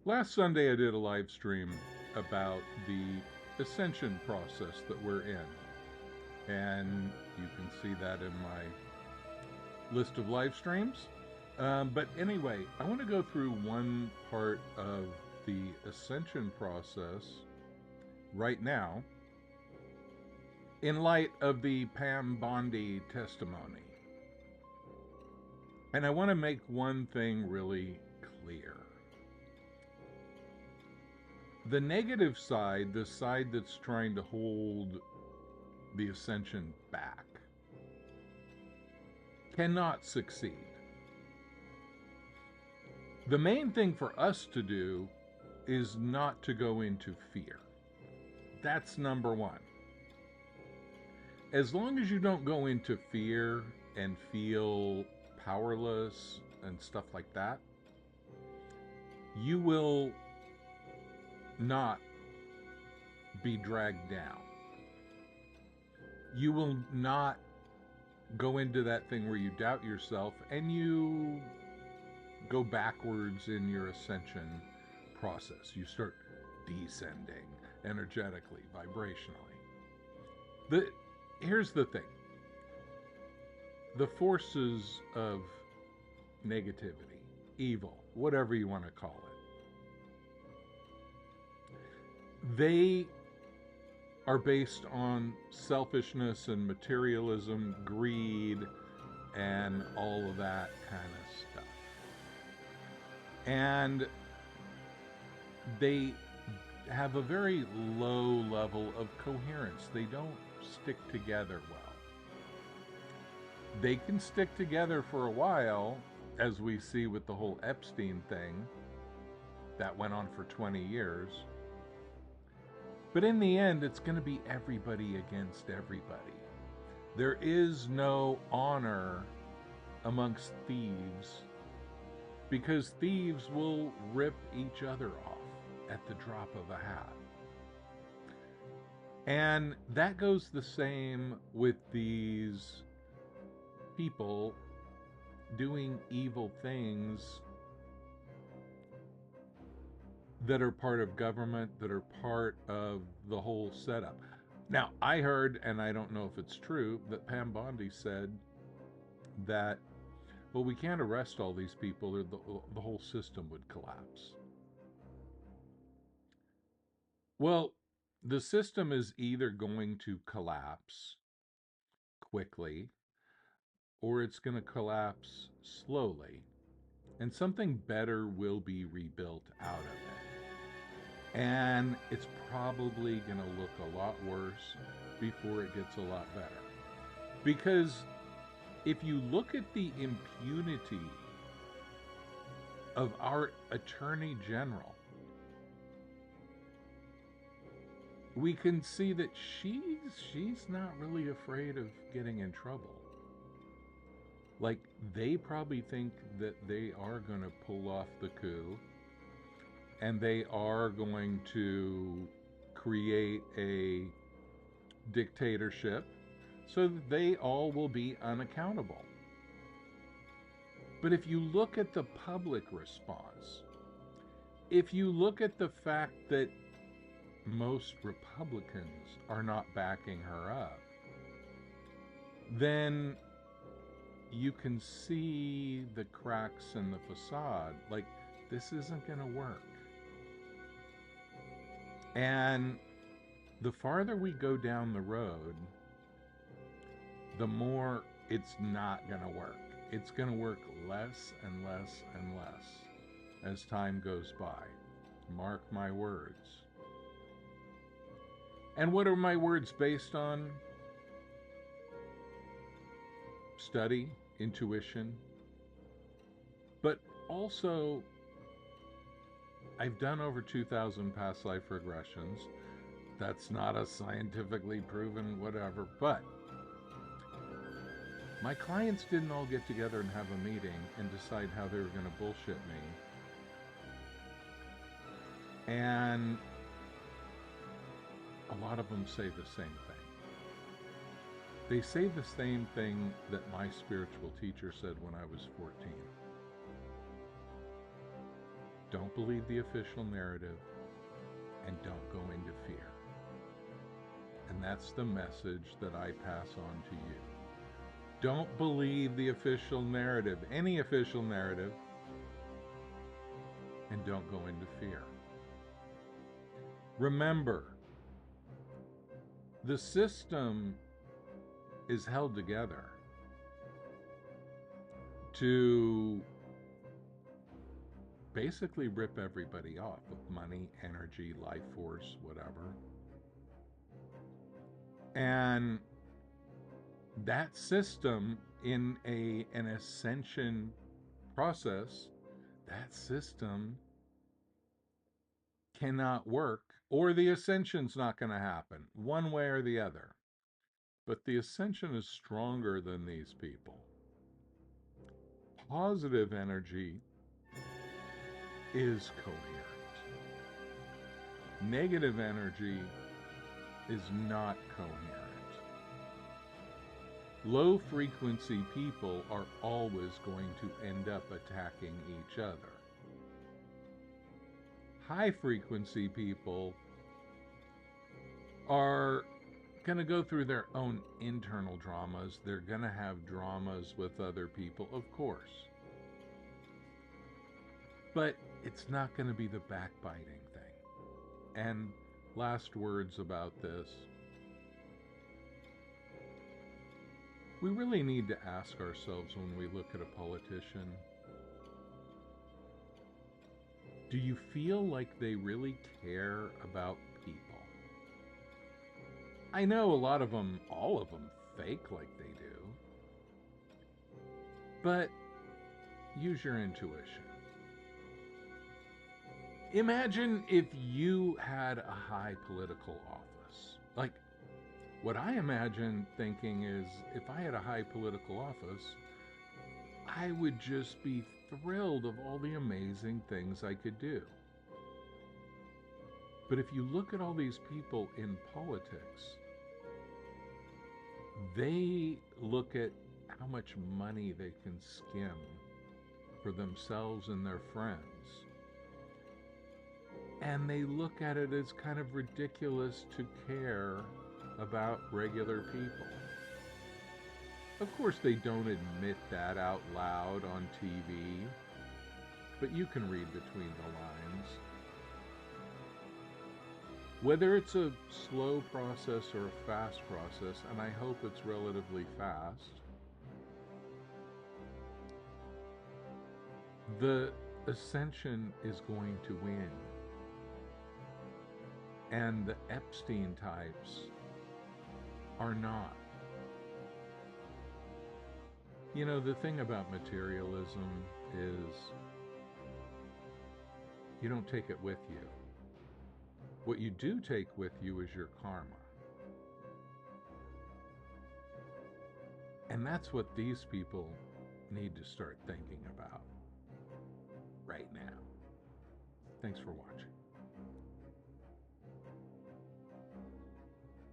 Last Sunday, I did a live stream about the Ascension process that we're in. And you can see that in my list of live streams. But anyway, I want to go through one part of the Ascension process right now in light of the Pam Bondi testimony. And I want to make one thing really clear. The negative side, the side that's trying to hold the Ascension back, cannot succeed. The main thing for us to do is not to go into fear. That's number one. As long as you don't go into fear and feel powerless and stuff like that, you will not be dragged down. You will not go into that thing where you doubt yourself and you go backwards in your ascension process. You start descending energetically, vibrationally. Here's the thing. The forces of negativity, evil, whatever you want to call it, they are based on selfishness and materialism, greed, and all of that kind of stuff. And they have a very low level of coherence. They don't stick together well. They can stick together for a while, as we see with the whole Epstein thing that went on for 20 years. But in the end, it's going to be everybody against everybody. There is no honor amongst thieves, because thieves will rip each other off at the drop of a hat. And that goes the same with these people doing evil things that are part of government, that are part of the whole setup. Now, I heard, and I don't know if it's true, that Pam Bondi said that, well, we can't arrest all these people or the whole system would collapse. Well, the system is either going to collapse quickly or it's going to collapse slowly, and something better will be rebuilt out of it. And it's probably going to look a lot worse before it gets a lot better. Because if you look at the impunity of our Attorney General, we can see that she's not really afraid of getting in trouble. Like, they probably think that they are going to pull off the coup and they are going to create a dictatorship so that they all will be unaccountable. But if you look at the public response, if you look at the fact that most Republicans are not backing her up, then you can see the cracks in the facade. Like, this isn't going to work. And the farther we go down the road, the more it's not going to work. It's going to work less and less and less as time goes by. Mark my words. And what are my words based on? Study, intuition, but also I've done over 2,000 past life regressions. That's not a scientifically proven whatever, but my clients didn't all get together and have a meeting and decide how they were going to bullshit me. And a lot of them say the same thing. They say the same thing that my spiritual teacher said when I was 14. Don't believe the official narrative and don't go into fear. And that's the message that I pass on to you. Don't believe the official narrative, any official narrative, and don't go into fear. Remember, the system is held together to basically rip everybody off with money, energy, life force, whatever. And that system in an ascension process, that system cannot work, or the ascension's not going to happen, one way or the other. But the ascension is stronger than these people. Positive energy is coherent. Negative energy is not coherent. Low frequency people are always going to end up attacking each other. High frequency people are going to go through their own internal dramas. They're going to have dramas with other people, of course. But it's not going to be the backbiting thing. And last words about this. We really need to ask ourselves when we look at a politician, do you feel like they really care about people? I know a lot of them, all of them, fake like they do. But use your intuition. Imagine if you had a high political office. Like, what I imagine thinking is, if I had a high political office, I would just be thrilled of all the amazing things I could do. But if you look at all these people in politics, they look at how much money they can skim for themselves and their friends. And they look at it as kind of ridiculous to care about regular people. Of course, they don't admit that out loud on TV, but you can read between the lines. Whether it's a slow process or a fast process, and I hope it's relatively fast, the Ascension is going to win. And the Epstein types are not. You know, the thing about materialism is you don't take it with you. What you do take with you is your karma. And that's what these people need to start thinking about right now. Thanks for watching.